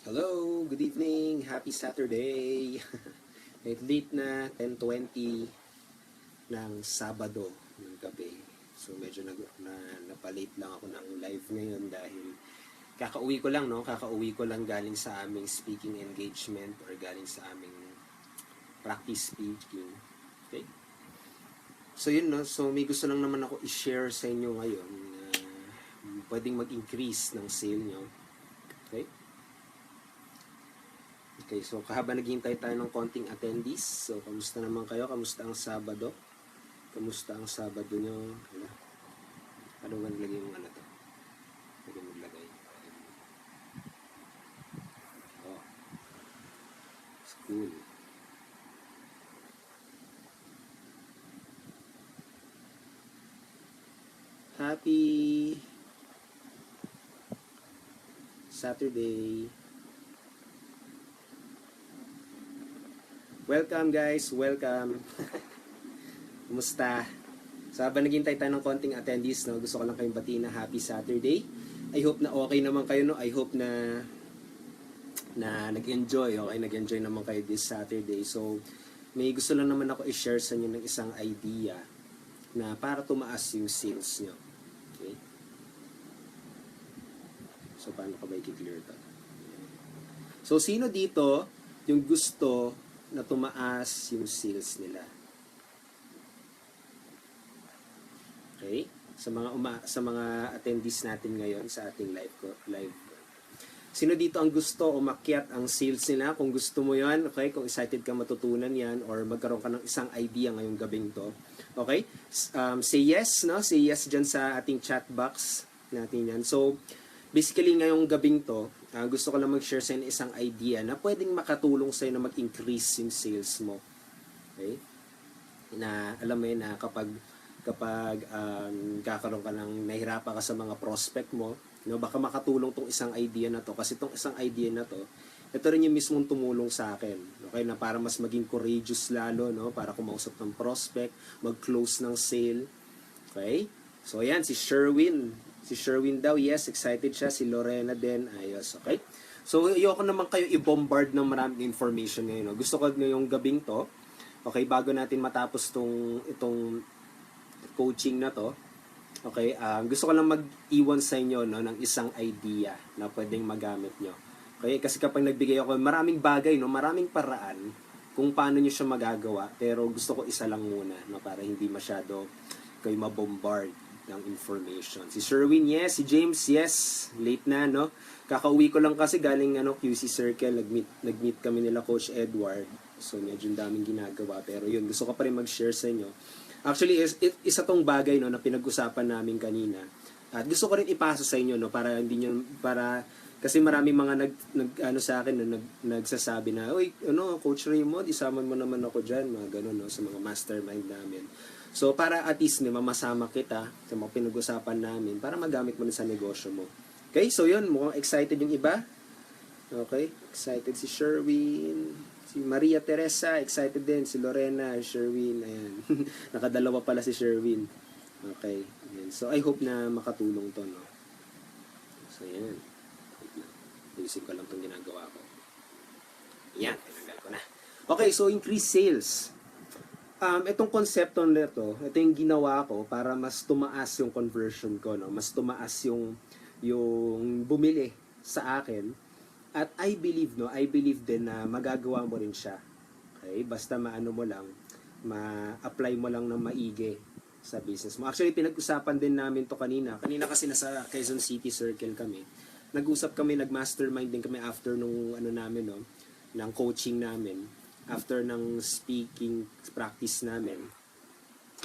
Hello, good evening, happy Saturday. Late na, 10:20 ng Sabado ng gabi. So medyo napalate lang ako ng live ngayon dahil kakauwi ko lang, no? Kakauwi ko lang galing sa aming speaking engagement or galing sa aming practice speaking. Okay? So yun, no? So may gusto lang naman ako i-share sa inyo ngayon na pwedeng mag-increase ng sale nyo. Okay? Okay, so kahabang naghihintay tayo ng konting attendees, so kamusta naman kayo? Kamusta ang Sabado? Kamusta ang Sabado nyo? Ano nga nilagay yung ano to? Pwede maglagay. Oh, school. Happy Saturday. Welcome guys, welcome. Kumusta? So habang naghihintay tayo ng konting attendees, no, gusto ko lang kayong batiin na happy Saturday. I hope na okay naman kayo, no? I hope na nag-enjoy, okay? Nag-enjoy naman kayo this Saturday. So may gusto lang naman ako i-share sa inyo ng isang idea na para tumaas yung sales nyo. Okay? So paano ka ba i-clear ito? So sino dito yung gusto na tumaas yung sales nila? Okay? Sa mga attendees natin ngayon sa ating live. Sino dito ang gusto umakyat ang sales nila? Kung gusto mo 'yan, okay? Kung excited ka matutunan 'yan or magkaroon ka ng isang idea ngayong gabing 'to. Okay? Say yes, no? Say yes diyan sa ating chat box natin 'yan. So, basically ngayong gabing 'to, gusto ko lang mag-share sa inyo isang idea na pwedeng makatulong sa na mag-increase yung sales mo. Okay? Na alam mo yun na kapag kakaroon ka ng nahirapan ka sa mga prospect mo, no, baka makatulong tong isang idea na to kasi tong isang idea na to, ito rin yung mismong tumulong sa akin, okay, na para mas maging courageous lalo, no, para kumausap ng prospect, mag-close ng sale. Okay? So ayan, si Sherwin daw, yes, excited siya. Si Lorena din, ayos, okay? So ayoko naman kayo i-bombard ng maraming information ngayon, no? Gusto ko ngayong gabing to, okay, bago natin matapos itong coaching na to, okay, gusto ko lang mag-iwan sa inyo, no, ng isang idea na pwedeng magamit nyo. Okay, kasi kapag nagbigay ako, maraming bagay, no, maraming paraan kung paano nyo siya magagawa, pero gusto ko isa lang muna, no, para hindi masyado kayo mabombard ng information. Si Sherwin, yes. Si James, yes. Late na, no? Kakauwi ko lang kasi galing QC Circle. Nag-meet kami nila Coach Edward. So, medyo daming ginagawa. Pero yun, gusto ko pa rin mag-share sa inyo. Actually, isa tong bagay, no, na pinag-usapan namin kanina. At gusto ko rin ipasa sa inyo, no, para hindi nyo, kasi maraming mga sa akin, no, nagsasabi na, uy, Coach Raymond, isama mo naman ako dyan, mga ganun, no, sa mga mastermind namin. So, para at least mamasama kita sa mga pinag-usapan namin para magamit mo na sa negosyo mo. Okay, so yun, mukhang excited yung iba. Okay, excited si Sherwin, si Maria Teresa, excited din, si Lorena, Sherwin, ayan. Nakadalawa pala si Sherwin. Okay, ayan. So I hope na makatulong to, no? So ayan. Ayusin ko lang itong ginagawa ko. Ayan, tinanggal ko na. Okay, so increase sales. Itong konsepto nito, ito yung ginawa ko para mas tumaas yung conversion ko, no? Mas tumaas yung bumili sa akin. At I believe din na magagawa mo rin siya. Okay? Basta maano mo lang, ma-apply mo lang ng maigi sa business mo. Actually, pinag-usapan din namin to kanina. Kanina kasi nasa Quezon City Circle kami. Nag-usap kami, nag-mastermind din kami after nung namin, no? Ng coaching namin. After ng speaking practice namin,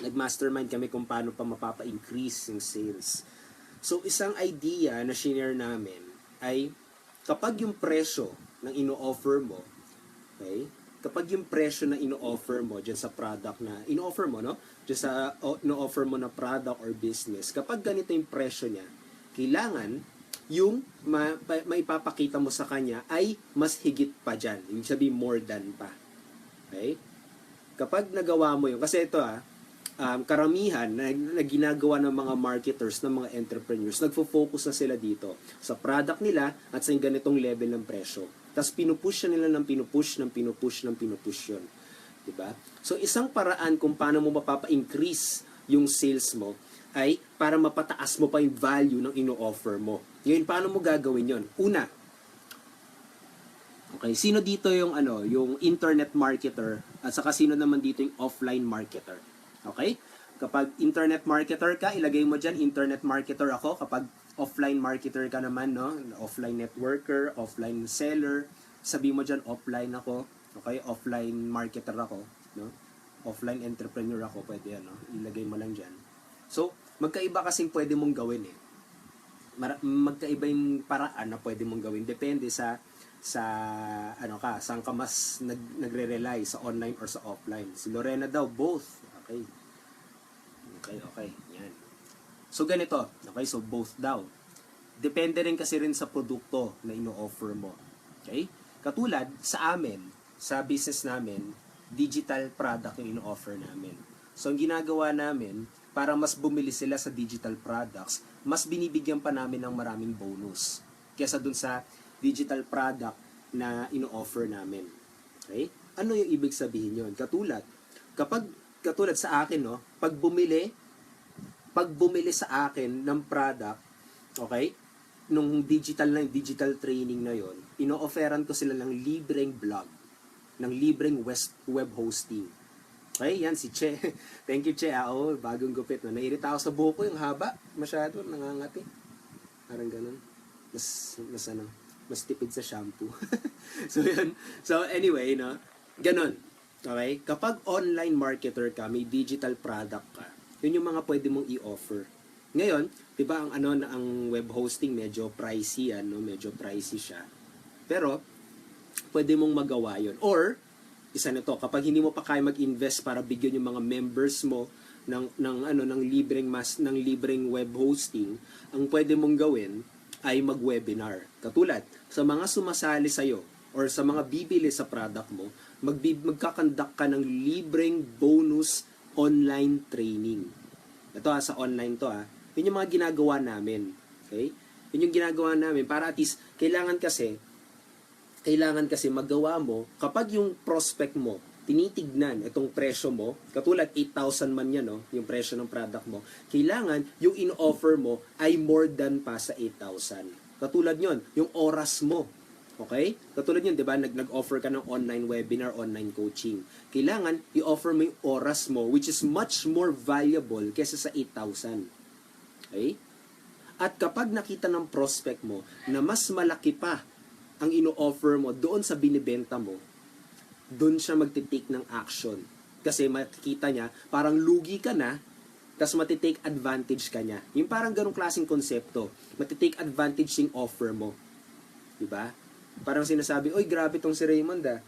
nag-mastermind kami kung paano pa mapapa-increase yung sales. So, isang idea na share namin ay kapag yung presyo ng ino-offer mo, okay, kapag yung presyo na ino-offer mo dyan sa product na ino-offer mo, no, dyan sa ino-offer mo na product or business, kapag ganito yung presyo niya, kailangan yung maipapakita mo sa kanya ay mas higit pa dyan. Ibig sabihin, more than pa. Okay? Kapag nagawa mo yun, kasi ito karamihan na ginagawa ng mga marketers, ng mga entrepreneurs, nagfo-focus na sila dito sa product nila at sa ganitong level ng presyo. Tapos pinupush nila ng pinupush yun. Diba? So isang paraan kung paano mo mapapa-increase yung sales mo ay para mapataas mo pa yung value ng ino-offer mo. Ngayon, paano mo gagawin yon? Una, okay, sino dito yung internet marketer at saka sino naman dito yung offline marketer? Okay? Kapag internet marketer ka, ilagay mo dyan, internet marketer ako. Kapag offline marketer ka naman, no? Offline networker, offline seller, sabi mo dyan, offline ako. Okay? Offline marketer ako. No? Offline entrepreneur ako. Pwede yan, no? Ilagay mo lang dyan. So, magkaiba kasing pwede mong gawin eh. Magkaiba yung paraan na pwede mong gawin. Depende saan ka mas nagre-rely, sa online or sa offline. Si Lorena daw, both. Okay. Yan. So, ganito. Okay, so both daw. Depende rin kasi rin sa produkto na ino-offer mo. Okay? Katulad, sa amin, sa business namin, digital product yung ino-offer namin. So, ang ginagawa namin, para mas bumili sila sa digital products, mas binibigyan pa namin ng maraming bonus kesa dun sa digital product na ino-offer namin. Okay? Ano yung ibig sabihin yun? Katulad sa akin, no, pag bumili sa akin ng product, okay, nung digital training na yon, ino-offeran ko sila ng libreng blog, ng libreng web hosting. Okay, yan si Che. Thank you, Che. Bagong gupit. No? Nairita ako sa buhok ko, yung haba. Masyado, nangangati. Parang ganun. Mas tipid sa shampoo. So, yun. So, anyway, no? Ganun. Okay? Kapag online marketer ka, may digital product ka, yun yung mga pwede mong i-offer. Ngayon, di ba, ang web hosting medyo pricey, medyo pricey siya. Pero, pwede mong magawa yun. Or, isa na to, kapag hindi mo pa kaya mag-invest para bigyan yung mga members mo ng libreng web hosting, ang pwede mong gawin ay mag-webinar. Katulad, sa mga sumasali sa iyo or sa mga bibili sa product mo, magkakandak ka ng libreng bonus online training. Ito sa online to Yun yung mga ginagawa namin. Okay? Yun yung ginagawa namin para at least kailangan kasi magawa mo, kapag yung prospect mo, tinitignan itong presyo mo, katulad 8,000 man yan, no, yung presyo ng product mo, kailangan yung in-offer mo ay more than pa sa 8,000. Katulad yon, yung oras mo. Okay? Katulad yun, di ba, nag-offer ka ng online webinar, online coaching. Kailangan, i-offer mo yung oras mo, which is much more valuable kesa sa 8,000. Okay? At kapag nakita ng prospect mo na mas malaki pa ang ino-offer mo doon sa binibenta mo, doon siya magtitake ng action. Kasi makikita niya, parang lugi ka na, tapos matitake advantage ka niya. Yung parang ganong klaseng konsepto, matitake advantage yung offer mo. Diba? Parang sinasabi, oy, grabe tong si Raymond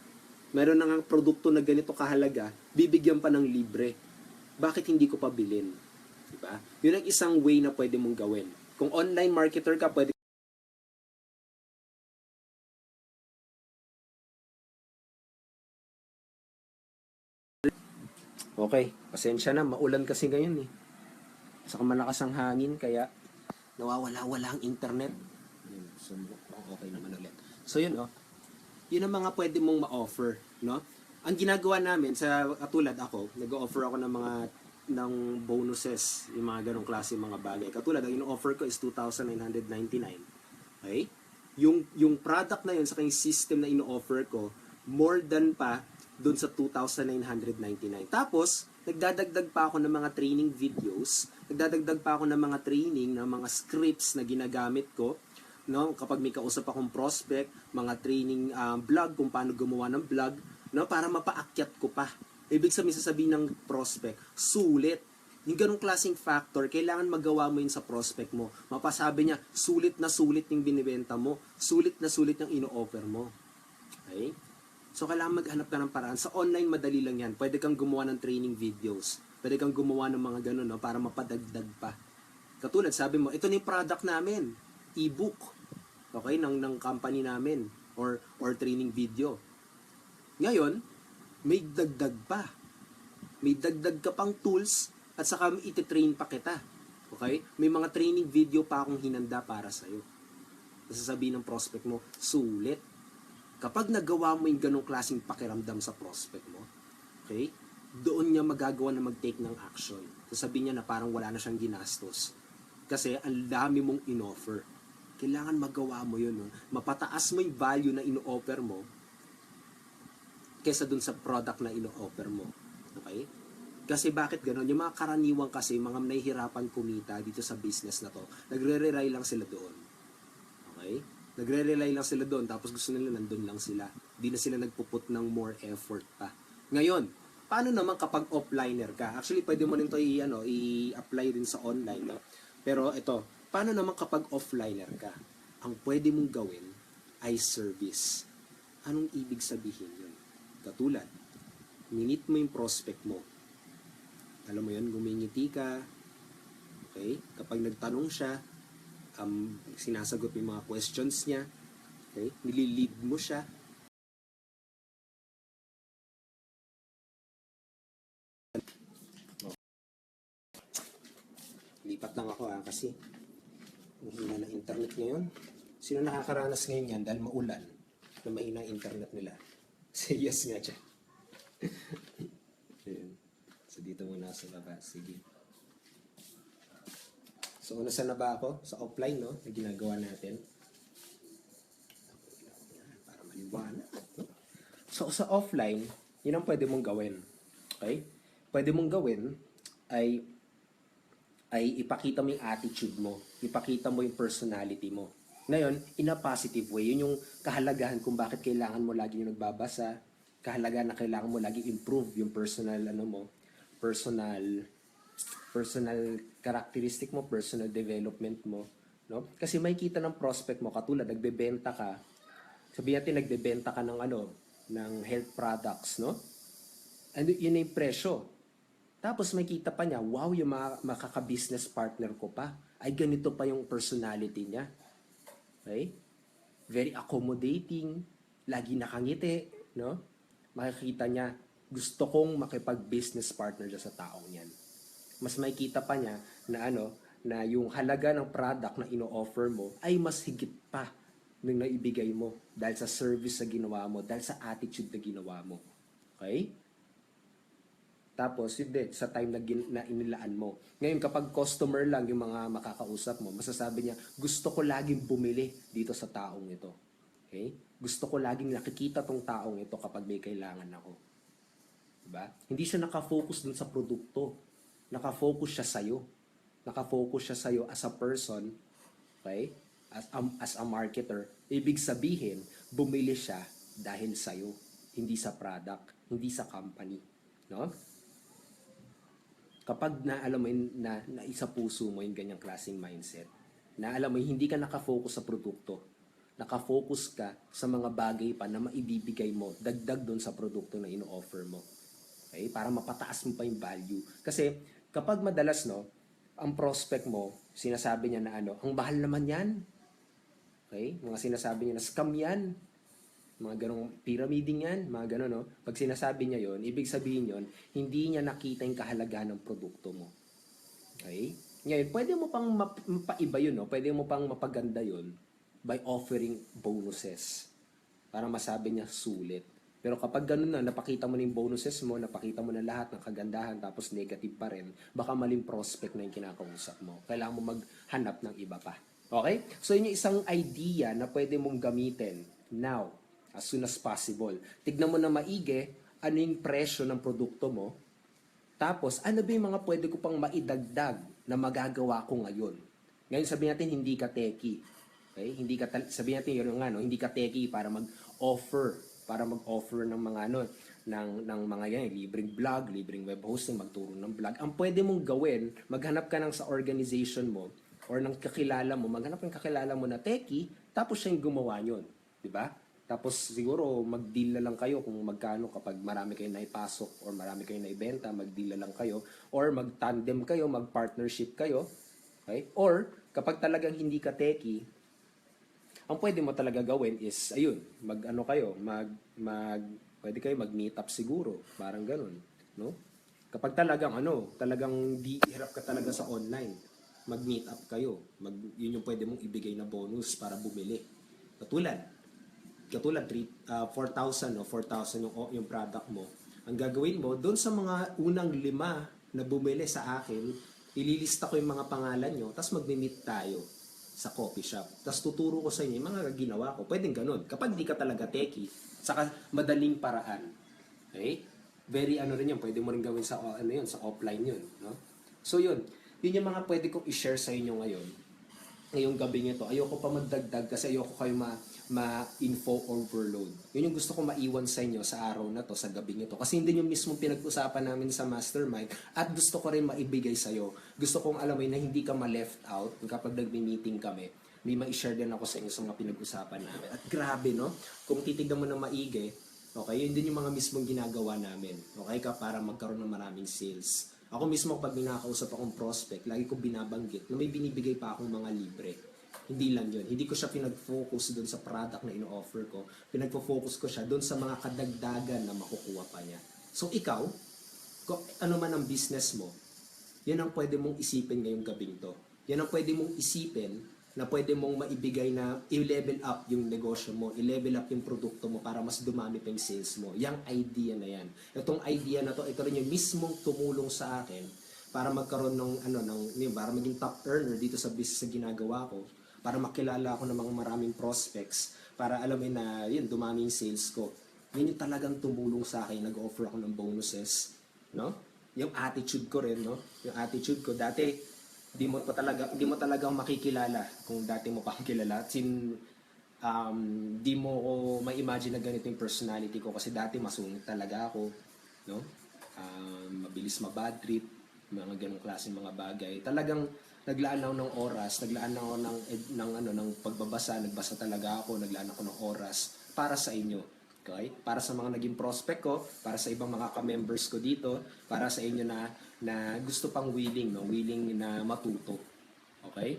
meron na nga produkto na ganito kahalaga, bibigyan pa ng libre. Bakit hindi ko pa bilhin? Diba? Yun ang isang way na pwede mong gawin. Kung online marketer ka, pwede Okay, pasensya na, maulan kasi ngayon eh. Saka malakas ang hangin, kaya nawawala-wala ang internet. So, okay naman ulit. So yun yun ang mga pwede mong ma-offer, no? Ang ginagawa namin, sa katulad ako, nag-offer ako ng bonuses, yung mga ganong klase mga bagay. Katulad, ang in-offer ko is 2,999. Okay? Yung product na yun, sa kanyang system na in-offer ko, more than pa doon sa 2,999. Tapos, nagdadagdag pa ako ng mga training videos, nagdadagdag pa ako ng mga training, ng mga scripts na ginagamit ko, no? Kapag may kausap akong prospect, mga training blog, kung paano gumawa ng blog, no? Para mapaakyat ko pa. Ibig sabihin ng prospect, sulit. Yung ganong klaseng factor, kailangan magawa mo yun sa prospect mo. Mapasabi niya, sulit na sulit yung binibenta mo, sulit na sulit yung ino-offer mo. Okay? So, kailangan maghanap ka ng paraan. Sa online, madali lang yan. Pwede kang gumawa ng training videos. Pwede kang gumawa ng mga ganun, no, para mapadagdag pa. Katulad, sabi mo, ito na yung product namin. E-book. Okay? Ng company namin. Or training video. Ngayon, may dagdag pa. May dagdag ka pang tools At saka ititrain pa kita. Okay? May mga training video pa akong hinanda para sa'yo. Sasabihin ng prospect mo, sulit. Kapag nagawa mo yung ganong klaseng pakiramdam sa prospect mo, okay, doon niya magagawa na mag-take ng action. Sasabihin niya na parang wala na siyang ginastos. Kasi ang dami mong in-offer. Kailangan magawa mo yun. No? Mapataas mo yung value na in-offer mo kesa dun sa product na in-offer mo. Okay? Kasi bakit gano'n? Yung mga karaniwang kasi, mga nahihirapan kumita dito sa business na to, nagre-rely lang sila doon. Okay? Nagre-rely lang sila doon, tapos gusto nila nandun lang sila. Di na sila nagpuput ng more effort pa. Ngayon, paano naman kapag offliner ka? Actually, pwede mo rin ito i-apply rin sa online. No? Pero ito, paano naman kapag offliner ka? Ang pwede mong gawin ay service. Anong ibig sabihin yun? Katulad, minute mo yung prospect mo. Alam mo yun, gumingiti ka. Okay? Kapag nagtanong siya, sinasagot mo yung mga questions niya. Okay? Nililid mo siya. Lipat lang ako kasi mahina na internet ngayon. Sino nakakaranas ngayon yan dahil maulan na mahina internet nila? Say yes nga siya. So dito muna sa baba. Sige. So nasa na ba ako? Sa offline, no? Na ginagawa natin. Para maliwanag. No? So sa offline, yun ang pwede mong gawin. Okay? Pwede mong gawin ay ipakita mo yung attitude mo. Ipakita mo yung personality mo. Ngayon, in a positive way, yun yung kahalagahan kung bakit kailangan mo lagi yung nagbabasa, kahalagahan na kailangan mo lagi improve yung personal characteristic mo, personal development mo, no? Kasi makikita ng prospect mo katulad nagbebenta ka. Sabihin natin nagbebenta ka ng health products, no? And yun yung presyo. Tapos makita pa niya, wow, yung makaka-business partner ko pa. Ay ganito pa yung personality niya. Okay? Very accommodating, lagi nakangiti, no? Makikita niya, gusto kong makipag-business partner dyan sa taong yan. Mas makikita pa niya na yung halaga ng product na ino-offer mo ay mas higit pa nung naibigay mo dahil sa service na ginawa mo, dahil sa attitude na ginawa mo. Okay? Tapos, hindi, sa time na inilaan mo. Ngayon, kapag customer lang yung mga makakausap mo, masasabi niya, gusto ko laging bumili dito sa taong ito. Okay? Gusto ko laging nakikita tong taong ito kapag may kailangan ako. Diba? Hindi siya nakafocus dun sa produkto. Nakafocus siya sa'yo. Nakafocus siya sa'yo as a person. Okay? As a marketer. Ibig sabihin, bumili siya dahil sa'yo. Hindi sa product. Hindi sa company. No? Kapag alam mo na isa puso mo yung ganyang klaseng mindset, na alam mo hindi ka nakafocus sa produkto, nakafocus ka sa mga bagay pa na maibibigay mo, dagdag doon sa produkto na ino-offer mo. Okay? Para mapataas mo pa yung value. Kasi kapag madalas, no, ang prospect mo, sinasabi niya na ang mahal naman yan. Okay? Mga sinasabi niya na scam yan. Mga ganong pyramiding yan, mga ganon, no? Pag sinasabi niya yon, ibig sabihin yon, hindi niya nakita yung kahalagaan ng produkto mo. Okay? Ngayon, pwede mo pang mapaiba yun, no? Pwede mo pang mapaganda yun by offering bonuses para masabi niya sulit. Pero kapag ganun na, napakita mo na yung bonuses mo, napakita mo na lahat ng kagandahan, tapos negative pa rin, baka maling prospect na yung kinakausap mo. Kailangan mo maghanap ng iba pa. Okay? So, yun yung isang idea na pwede mong gamitin now, as soon as possible. Tignan mo na maigi, ano yung presyo ng produkto mo, tapos ano ba yung mga pwede ko pang maidagdag na magagawa ko ngayon. Ngayon sabihin natin hindi ka techie. Okay? Sabihin natin yun hindi ka techie para mag-offer ng mga ng mga yan, libreng blog, libreng web hosting, magturo ng blog. Ang pwede mong gawin, maghanap ka ng sa organization mo or ng kakilala mo, maghanap ng kakilala mo na techie, tapos siya yung gumawa yun. 'Di ba? Tapos siguro mag-deal na lang kayo kung magkano kapag marami kayo naipasok or marami kayo naibenta, mag-deal na lang kayo or mag-tandem kayo, mag-partnership kayo. Okay? Or kapag talagang hindi ka techie, ang pwede mo talaga gawin is ayun, pwede kayo mag-meet up siguro, parang ganun, no? Kapag talagang di hirap ka talaga sa online, mag-meet up kayo. Yun yung pwede mong ibigay na bonus para bumili. Katulad, katulad 4,000 o 4,000 yung product mo. Ang gagawin mo, doon sa mga unang 5 na bumili sa akin, ililista ko yung mga pangalan nyo, tapos magmi-meet tayo sa coffee shop. Tapos tuturo ko sa inyo yung mga ginawa ko. Pwedeng ganun. Kapag di ka talaga techie, saka madaling paraan. Okay? Very rin yun, pwede mo rin gawin sa sa offline yun, no? So yun, yun yung mga pwede kong i-share sa inyo ngayon. Ngayong gabi nito, ayoko pa magdagdag kasi ayoko kayo ma-info overload. Yun yung gusto ko maiwan sa inyo sa araw na to, sa gabi nito. Kasi hindi yung mismong pinag-usapan namin sa mastermind at gusto ko rin maibigay sa iyo. Gusto kong alam mo na hindi ka ma-left out kapag nagmi-meeting kami. May ma-share din ako sa inyo sa mga pinag-usapan namin. At grabe, no? Kung titignan mo ng maigi, okay, yun din yung mga mismong ginagawa namin. Okay ka, para magkaroon ng maraming sales. Ako mismo pag minakausap akong prospect, lagi ko binabanggit na may binibigay pa akong mga libre. Hindi lang yun. Hindi ko siya pinag-focus doon sa product na ino-offer ko. Pinag-focus ko siya doon sa mga kadagdagan na makukuha pa niya. So ikaw, kung ano man ang business mo, yan ang pwede mong isipin ngayong gabing to. Yan ang pwede mong isipin na pwede mong maibigay na i-level up yung negosyo mo, i-level up yung produkto mo para mas dumami pa yung sales mo. Yang idea na yan. Itong idea na to, ito rin yung mismong tumulong sa akin para magkaroon para maging top earner dito sa business na ginagawa ko, para makilala ako ng mga maraming prospects, para alam mo na yun, dumami yung sales ko. Yun yung talagang tumulong sa akin, nag-offer ako ng bonuses, no? Yung attitude ko rin, no? Yung attitude ko, dati, di mo talaga makikilala kung dati mo pa akong kilala. Di mo ko ma-imagine na ganito yung personality ko kasi dati masungit talaga ako, no? Mabilis mabad trip, mga ganong klase mga bagay. Talagang naglaan ako ng oras, naglaan ako ng pagbabasa, nagbasa talaga ako, naglaan ako ng oras para sa inyo. Okay? Para sa mga naging prospect ko, para sa ibang mga ka-members ko dito, para sa inyo na gusto pang willing na matuto. Okay?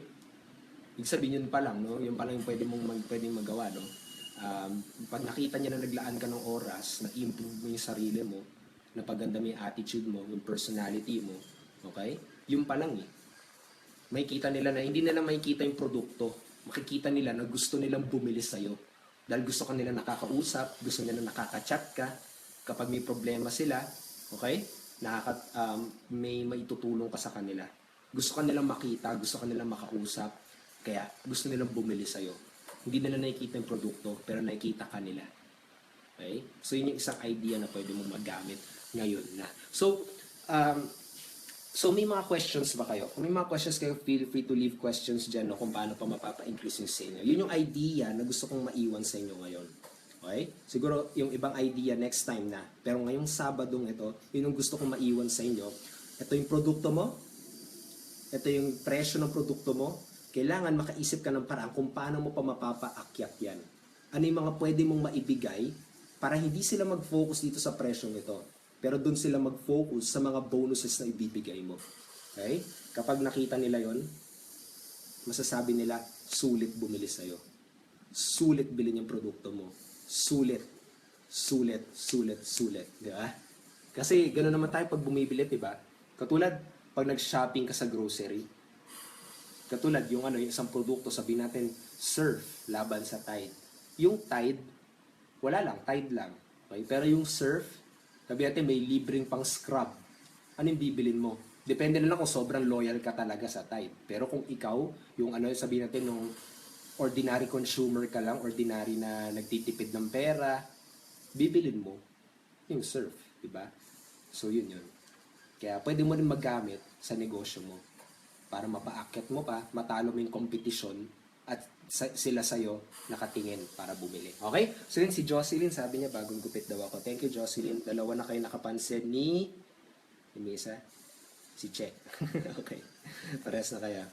Ibig sabihin yun pa lang, no? Yun pa lang yung pwedeng magawa, no? Pag nakita niya na naglaan ka ng oras, na-improve mo yung sarili mo, napaganda mo yung attitude mo, yung personality mo, okay? Yun pa lang eh. Makikita nila na hindi nila makikita yung produkto. Makikita nila na gusto nilang bumili sa'yo. Dahil gusto ka nila nakakausap, gusto nila nakaka-chat ka. Kapag may problema sila, okay? May maitutulong ka sa kanila. Gusto ka nilang makita, gusto ka nilang makausap, kaya gusto nilang bumili sa'yo. Hindi nila nakikita yung produkto, pero nakikita ka nila. Okay? So, yun yung isang idea na pwede mong magamit ngayon na. So, may mga questions ba kayo? Kung may mga questions kayo, feel free to leave questions dyan, no, kung paano pa mapapa-increase yung sa inyo. Yun yung idea na gusto kong maiwan sa inyo ngayon. Okay? Siguro yung ibang idea next time na. Pero ngayong Sabadong ito, yun yung gusto kong maiwan sa inyo. Ito yung produkto mo. Ito yung presyo ng produkto mo. Kailangan makaisip ka ng paraan kung paano mo pa mapapaakyat yan. Ano yung mga pwede mong maibigay para hindi sila mag-focus dito sa presyo nito. Pero doon sila mag-focus sa mga bonuses na ibibigay mo. Okay? Kapag nakita nila yon, masasabi nila, sulit bumili sa'yo. Sulit bilhin yung produkto mo. Sulit. Sulit. Sulit. Sulit. Di ba? Kasi gano'n naman tayo pag bumibili, di ba? Katulad, pag nag-shopping ka sa grocery, katulad yung isang produkto, sabihin natin, Surf, laban sa Tide. Yung Tide, wala lang, Tide lang. Okay? Pero yung Surf, sabi natin may libreng pang scrub. Ano yung bibilin mo? Depende na lang kung sobrang loyal ka talaga sa Tide. Pero kung ikaw, yung sabihin natin nung ordinary consumer ka lang, ordinary na nagtitipid ng pera, bibilin mo yung Surf, di ba? So yun. Kaya pwede mo rin maggamit sa negosyo mo para mapaakyat mo pa, matalo mo yung kompetisyon at sila sa'yo nakatingin para bumili. Okay? So yun, si Jocelyn, sabi niya, bagong gupit daw ako. Thank you, Jocelyn. Dalawa na kayo nakapansin ni Misa. Si Che. Okay. Pares na kaya.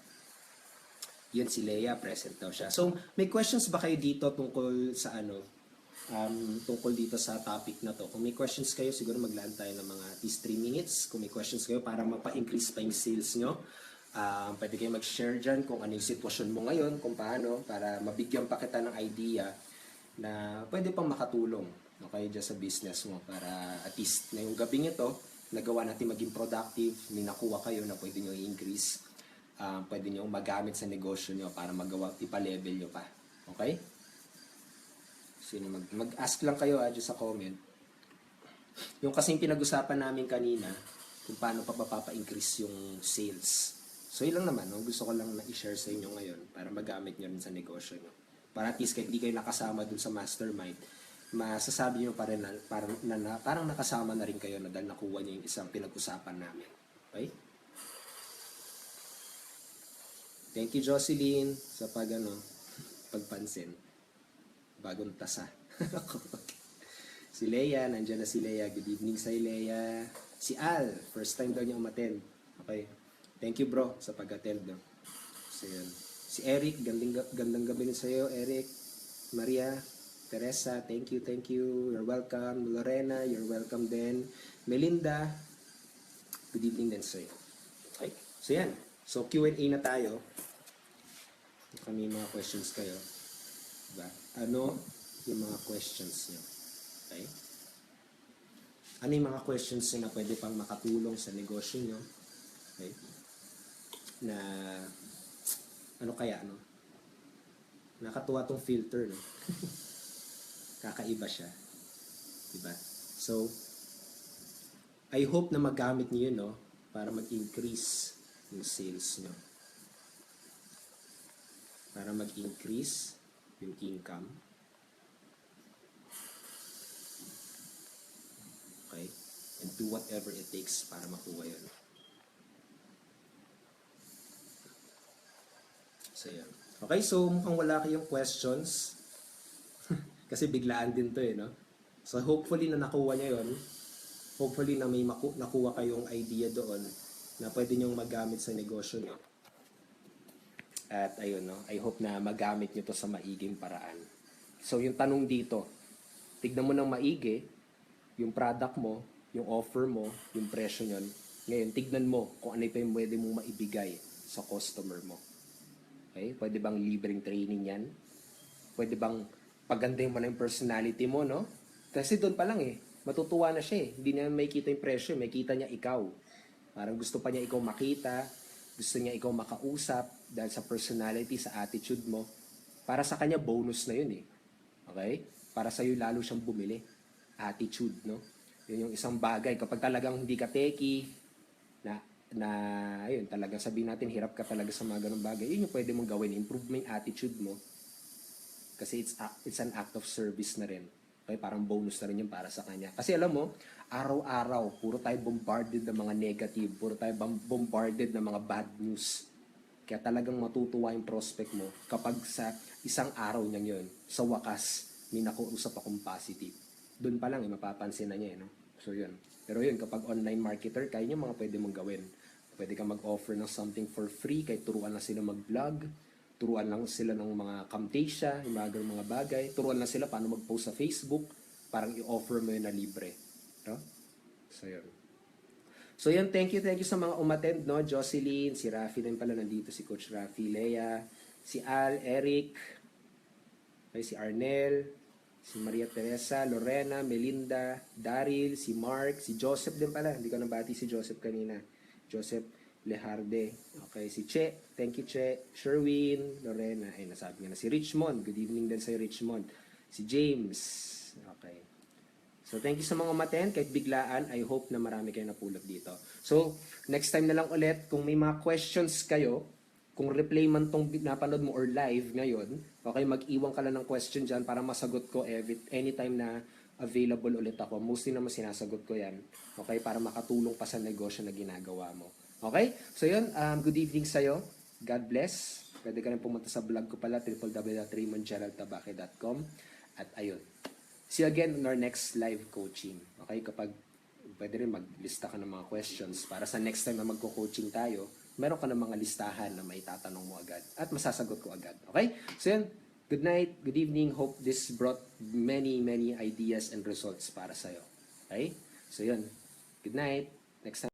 Yun, si Leia, present daw siya. So, may questions ba kayo dito tungkol sa tungkol dito sa topic na to? Kung may questions kayo, siguro maglaan tayo ng mga at least 3 minutes. Kung may questions kayo para mapa-increase pa yung sales nyo. Pwede kayo mag-share dyan kung ano yung sitwasyon mo ngayon, kung paano, para mabigyan pa kita ng idea na pwede pang makatulong, okay, dyan sa business mo, para at least ngayong gabing ito, nagawa natin maging productive, may nakuha kayo na pwede nyo i-increase, pwede nyo magamit sa negosyo nyo para magawa, ipa-level nyo pa. Okay? Sino mag-ask lang kayo dyan sa comment. Yung kasing pinag-usapan namin kanina, kung paano pa mapapa-increase yung sales. So, yun lang naman. No? Gusto ko lang na i-share sa inyo ngayon para magamit nyo rin sa negosyo nyo. Para at least kahit hindi kayo nakasama dun sa mastermind, masasabi nyo pa rin na parang nakasama na rin kayo na dahil nakuha nyo yung isang pinag-usapan namin. Okay? Thank you, Jocelyn, sa pagpansin. Bagong tasa. Si Leia, nandyan na si Leia. Good evening sa Leia. Si Al, first time daw niya umattend. Okay. Thank you, bro, sa pag-attend. No? So, yun. Si Eric, gandang gabi sa iyo, Eric. Maria, Teresa, thank you. You're welcome. Lorena, you're welcome din. Melinda, good evening din sa iyo. Okay. So, yan. So, Q&A na tayo. Kami mga questions kayo. Diba? Ano yung mga questions nyo? Okay? Ano yung mga questions nyo na pwede pang makatulong sa negosyo nyo? Okay? Na ano kaya, no? Nakatuwa tong filter, no? Kakaiba siya. Diba? So, I hope na magamit niyo yun, no? Para mag-increase yung sales nyo. Para mag-increase yung income. Okay? And do whatever it takes para makuha yun. So, yan. Okay, so mukhang wala kayong questions. Kasi biglaan din to no? So, hopefully na nakuha nyo yun. Hopefully na may nakuha kayong idea doon na pwede nyong magamit sa negosyo nyo. At ayun, no? I hope na magamit nyo to sa maiging paraan. So, yung tanong dito, tignan mo ng maigi, yung product mo, yung offer mo, yung presyo nyon. Ngayon, tignan mo kung ano pa yung pwede mong maibigay sa customer mo. Okay? Pwede bang libreng training yan? Pwede bang pagandahin mo na yung personality mo, no? Kasi doon pa lang matutuwa na siya Hindi niya makikita yung presyo, makikita niya ikaw. Parang gusto pa niya ikaw makita, gusto niya ikaw makausap dahil sa personality, sa attitude mo. Para sa kanya, bonus na yun Okay? Para sa'yo, lalo siyang bumili. Attitude, no? Yun yung isang bagay. Kapag talagang hindi ka techie, ayun, talagang sabihin natin, hirap ka talaga sa mga ganung bagay, yun yung pwede mong gawin. Improve mo yung attitude mo. Kasi it's an act of service na rin. Okay? Parang bonus na rin yung para sa kanya. Kasi alam mo, araw-araw, puro tayo bombarded ng mga negative, puro tayo bombarded ng mga bad news. Kaya talagang matutuwa yung prospect mo kapag sa isang araw niya yun, sa wakas, may nakuusap akong positive. Doon pa lang, mapapansin na niya. No? So yun. Pero yun, kapag online marketer, kaya niyo mga pwede mong gawin. Pwede ka mag-offer ng something for free, kahit turuan lang sila mag-vlog, turuan lang sila ng mga Camtasia, yung mga bagay, turuan lang sila paano mag-post sa Facebook, parang i-offer mo yun na libre. No? So yun. So yun, thank you sa mga umattend, no? Jocelyn, si Rafi din pala nandito, si Coach Rafi, Leia, si Al, Eric, okay, si Arnel, si Maria Teresa, Lorena, Melinda, Daryl, si Mark, si Joseph din pala, hindi ko nabati si Joseph kanina. Joseph Leharde, okay, si Che, thank you Che, Sherwin, Lorena, nasabi nga na si Richmond, good evening din sa Richmond, si James, okay. So, thank you sa mga umattend. Kahit biglaan, I hope na marami kayo napulot dito. So, next time na lang ulit, kung may mga questions kayo, kung replay man tong napanood mo or live ngayon, okay, mag-iwan ka lang ng question dyan para masagot ko anytime na available ulit ako. Mostly naman sinasagot ko yan. Okay, para makatulong pa sa negosyo na ginagawa mo. Okay? So, yun. Good evening sa'yo. God bless. Pwede ka rin pumunta sa vlog ko pala, www.raymondgeraldtabaque.com. At ayun. See you again on our next live coaching. Okay? Kapag pwede rin maglista ka ng mga questions para sa next time na magko-coaching tayo, meron ka ng mga listahan na may tatanong mo agad at masasagot ko agad. Okay? So yun, good night, good evening. Hope this brought many ideas and results para sa'yo. Okay? So yun, good night. Next time.